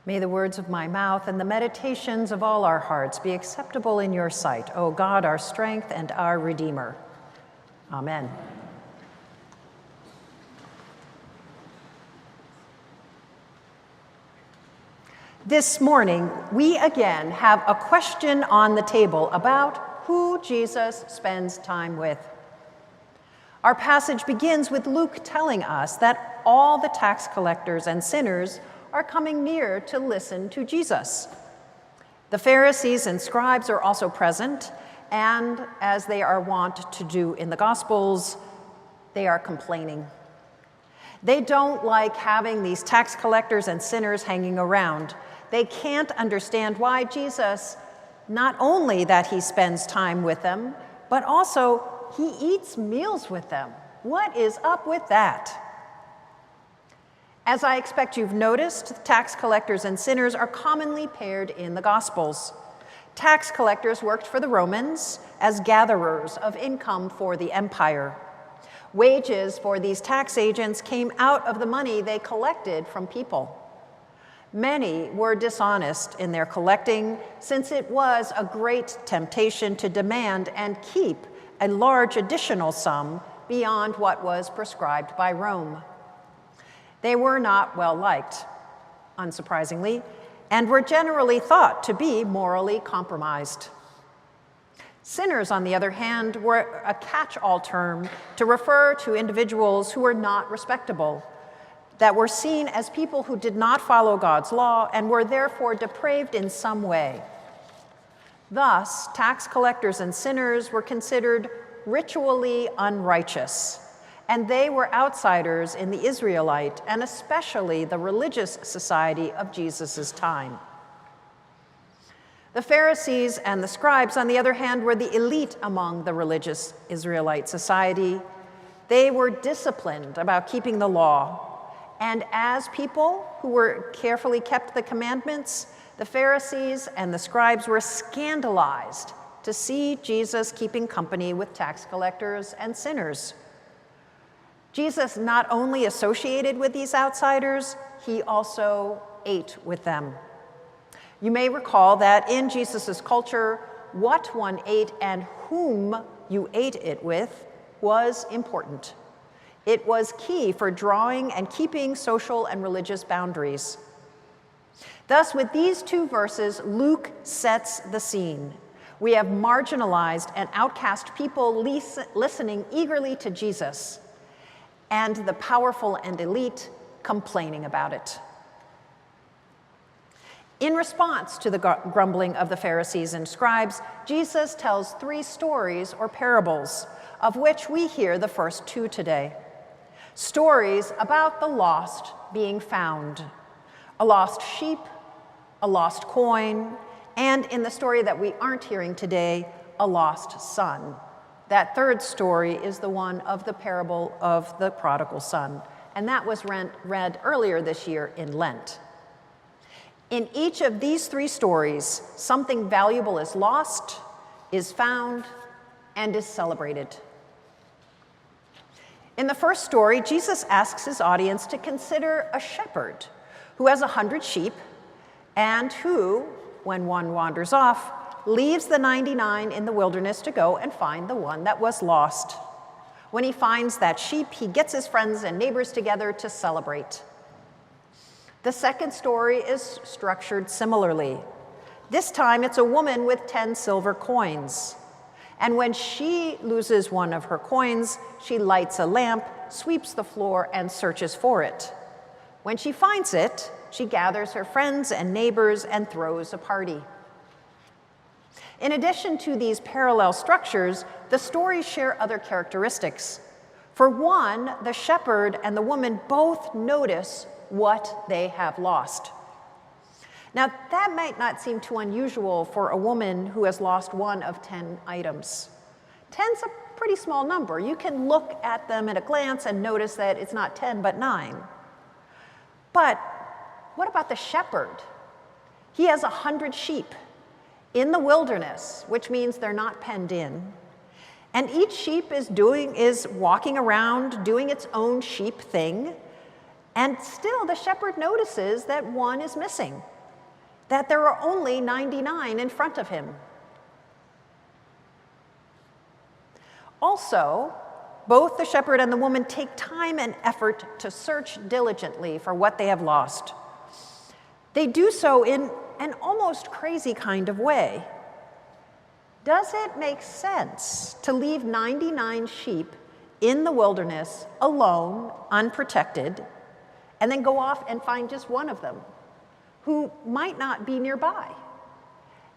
May the words of my mouth and the meditations of all our hearts be acceptable in your sight, O God, our strength and our Redeemer. Amen. This morning, we again have a question on the table about who Jesus spends time with. Our passage begins with Luke telling us that all the tax collectors and sinners are coming near to listen to Jesus. The Pharisees and scribes are also present, and as they are wont to do in the Gospels, they are complaining. They don't like having these tax collectors and sinners hanging around. They can't understand why Jesus, not only that he spends time with them, but also he eats meals with them. What is up with that? As I expect you've noticed, tax collectors and sinners are commonly paired in the Gospels. Tax collectors worked for the Romans as gatherers of income for the empire. Wages for these tax agents came out of the money they collected from people. Many were dishonest in their collecting, since it was a great temptation to demand and keep a large additional sum beyond what was prescribed by Rome. They were not well liked, unsurprisingly, and were generally thought to be morally compromised. Sinners, on the other hand, were a catch-all term to refer to individuals who were not respectable, that were seen as people who did not follow God's law and were therefore depraved in some way. Thus, tax collectors and sinners were considered ritually unrighteous, and they were outsiders in the Israelite and especially the religious society of Jesus' time. The Pharisees and the scribes, on the other hand, were the elite among the religious Israelite society. They were disciplined about keeping the law. And as people who were carefully kept the commandments, the Pharisees and the scribes were scandalized to see Jesus keeping company with tax collectors and sinners. Jesus not only associated with these outsiders, he also ate with them. You may recall that in Jesus' culture, what one ate and whom you ate it with was important. It was key for drawing and keeping social and religious boundaries. Thus, with these two verses, Luke sets the scene. We have marginalized and outcast people listening eagerly to Jesus, and the powerful and elite complaining about it. In response to the grumbling of the Pharisees and scribes, Jesus tells three stories or parables, of which we hear the first two today. Stories about the lost being found, a lost sheep, a lost coin, and in the story that we aren't hearing today, a lost son. That third story is the one of the parable of the prodigal son, and that was read earlier this year in Lent. In each of these three stories, something valuable is lost, is found, and is celebrated. In the first story, Jesus asks his audience to consider a shepherd who has 100 sheep and who, when one wanders off, leaves the 99 in the wilderness to go and find the one that was lost. When he finds that sheep, he gets his friends and neighbors together to celebrate. The second story is structured similarly. This time, it's a woman with 10 silver coins. And when she loses one of her coins, she lights a lamp, sweeps the floor, and searches for it. When she finds it, she gathers her friends and neighbors and throws a party. In addition to these parallel structures, the stories share other characteristics. For one, the shepherd and the woman both notice what they have lost. Now, that might not seem too unusual for a woman who has lost one of 10 items. 10's a pretty small number. You can look at them at a glance and notice that it's not 10, but 9. But what about the shepherd? He has 100 sheep in the wilderness, which means they're not penned in. And each sheep is walking around doing its own sheep thing. And still, the shepherd notices that one is missing. that there are only 99 in front of him. Also, both the shepherd and the woman take time and effort to search diligently for what they have lost. They do so in an almost crazy kind of way. Does it make sense to leave 99 sheep in the wilderness, alone, unprotected, and then go off and find just one of them who might not be nearby?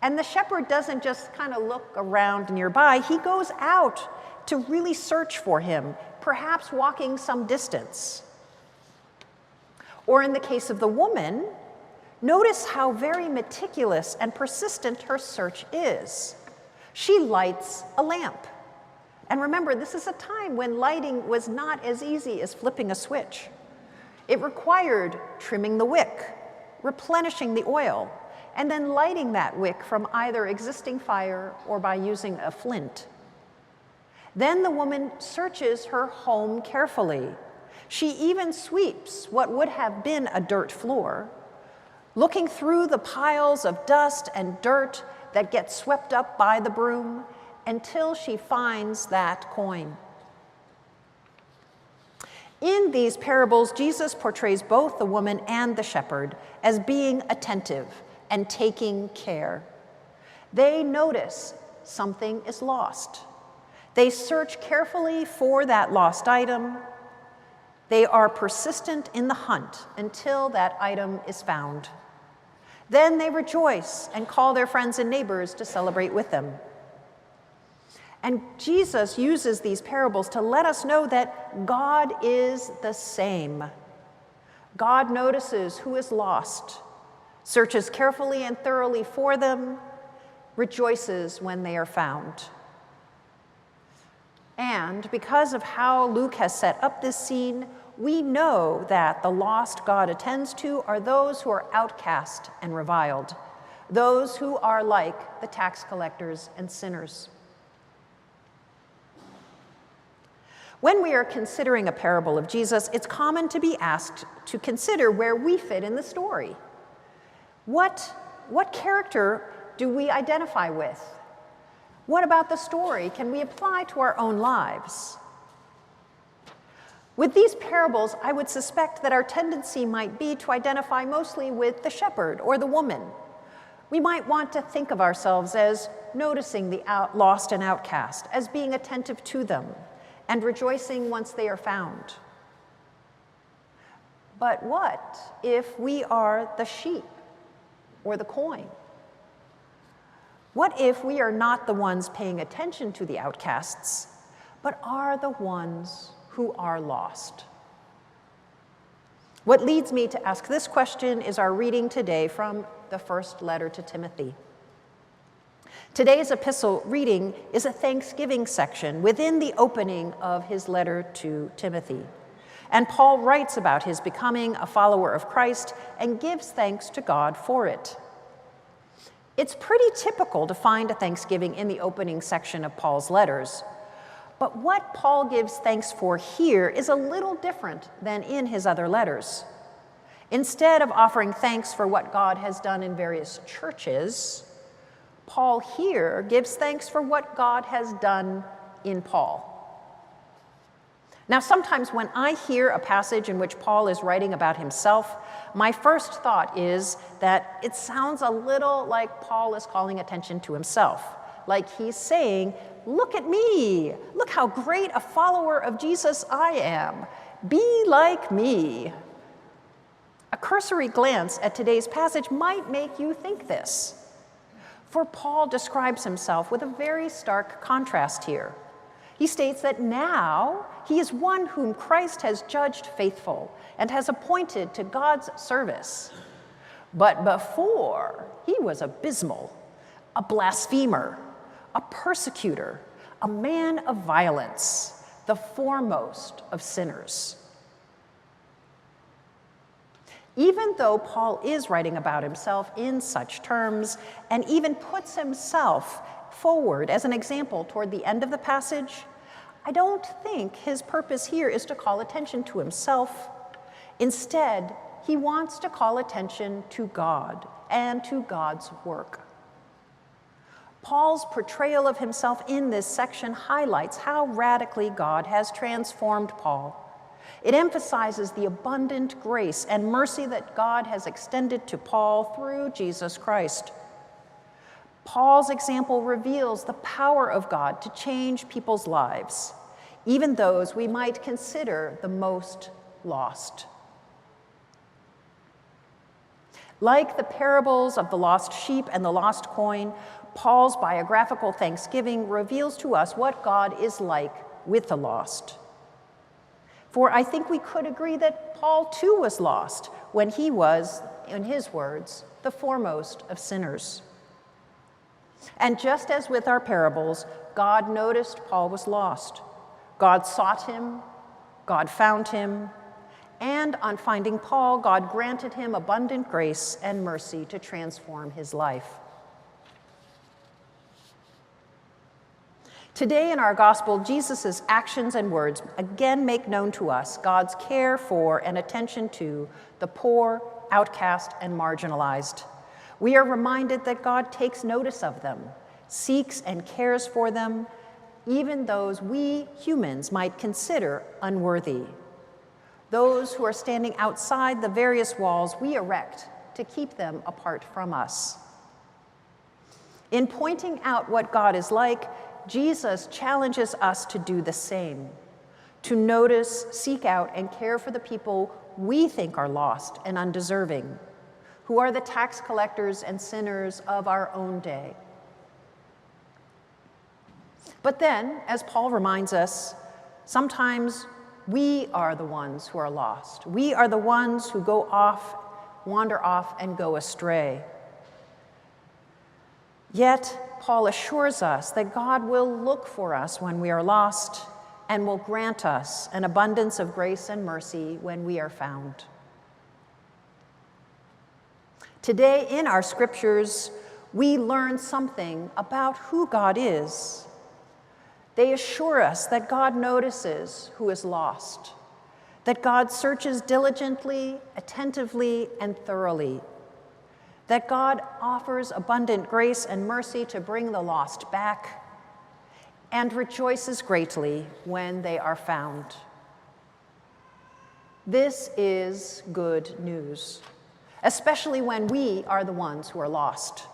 And the shepherd doesn't just kind of look around nearby. He goes out to really search for him, perhaps walking some distance. Or in the case of the woman, notice how very meticulous and persistent her search is. She lights a lamp. And remember, this is a time when lighting was not as easy as flipping a switch. It required trimming the wick, replenishing the oil, and then lighting that wick from either existing fire or by using a flint. Then the woman searches her home carefully. She even sweeps what would have been a dirt floor, looking through the piles of dust and dirt that get swept up by the broom until she finds that coin. In these parables, Jesus portrays both the woman and the shepherd as being attentive and taking care. They notice something is lost. They search carefully for that lost item. They are persistent in the hunt until that item is found. Then they rejoice and call their friends and neighbors to celebrate with them. And Jesus uses these parables to let us know that God is the same. God notices who is lost, searches carefully and thoroughly for them, rejoices when they are found. And because of how Luke has set up this scene, we know that the lost God attends to are those who are outcast and reviled, those who are like the tax collectors and sinners. When we are considering a parable of Jesus, it's common to be asked to consider where we fit in the story. What character do we identify with? What about the story can we apply to our own lives? With these parables, I would suspect that our tendency might be to identify mostly with the shepherd or the woman. We might want to think of ourselves as noticing the lost and outcast, as being attentive to them, and rejoicing once they are found. But what if we are the sheep or the coin? What if we are not the ones paying attention to the outcasts, but are the ones who are lost? What leads me to ask this question is our reading today from the first letter to Timothy. Today's epistle reading is a Thanksgiving section within the opening of his letter to Timothy. And Paul writes about his becoming a follower of Christ and gives thanks to God for it. It's pretty typical to find a thanksgiving in the opening section of Paul's letters. But what Paul gives thanks for here is a little different than in his other letters. Instead of offering thanks for what God has done in various churches, Paul here gives thanks for what God has done in Paul. Now, sometimes when I hear a passage in which Paul is writing about himself, my first thought is that it sounds a little like Paul is calling attention to himself, like he's saying, "Look at me, look how great a follower of Jesus I am. Be like me." A cursory glance at today's passage might make you think this. For Paul describes himself with a very stark contrast here. He states that now he is one whom Christ has judged faithful and has appointed to God's service. But before, he was abysmal, a blasphemer, a persecutor, a man of violence, the foremost of sinners. Even though Paul is writing about himself in such terms and even puts himself forward as an example toward the end of the passage, I don't think his purpose here is to call attention to himself. Instead, he wants to call attention to God and to God's work. Paul's portrayal of himself in this section highlights how radically God has transformed Paul. It emphasizes the abundant grace and mercy that God has extended to Paul through Jesus Christ. Paul's example reveals the power of God to change people's lives, even those we might consider the most lost. Like the parables of the lost sheep and the lost coin, Paul's biographical thanksgiving reveals to us what God is like with the lost. For I think we could agree that Paul too was lost when he was, in his words, the foremost of sinners. And just as with our parables, God noticed Paul was lost. God sought him, God found him, and on finding Paul, God granted him abundant grace and mercy to transform his life. Today in our gospel, Jesus' actions and words again make known to us God's care for and attention to the poor, outcast, and marginalized. We are reminded that God takes notice of them, seeks and cares for them, even those we humans might consider unworthy. Those who are standing outside the various walls we erect to keep them apart from us. In pointing out what God is like, Jesus challenges us to do the same, to notice, seek out, and care for the people we think are lost and undeserving, who are the tax collectors and sinners of our own day. But then, as Paul reminds us, sometimes we are the ones who are lost. We are the ones who wander off, and go astray. Yet, Paul assures us that God will look for us when we are lost and will grant us an abundance of grace and mercy when we are found. Today, in our scriptures, we learn something about who God is. They assure us that God notices who is lost, that God searches diligently, attentively, and thoroughly, that God offers abundant grace and mercy to bring the lost back, and rejoices greatly when they are found. This is good news, especially when we are the ones who are lost.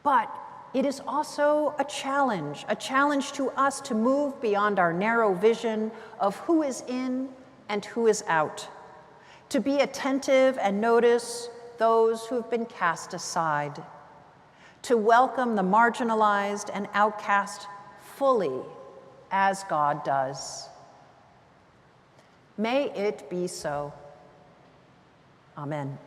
But it is also a challenge to us to move beyond our narrow vision of who is in and who is out, to be attentive and notice those who have been cast aside, to welcome the marginalized and outcast fully as God does. May it be so. Amen.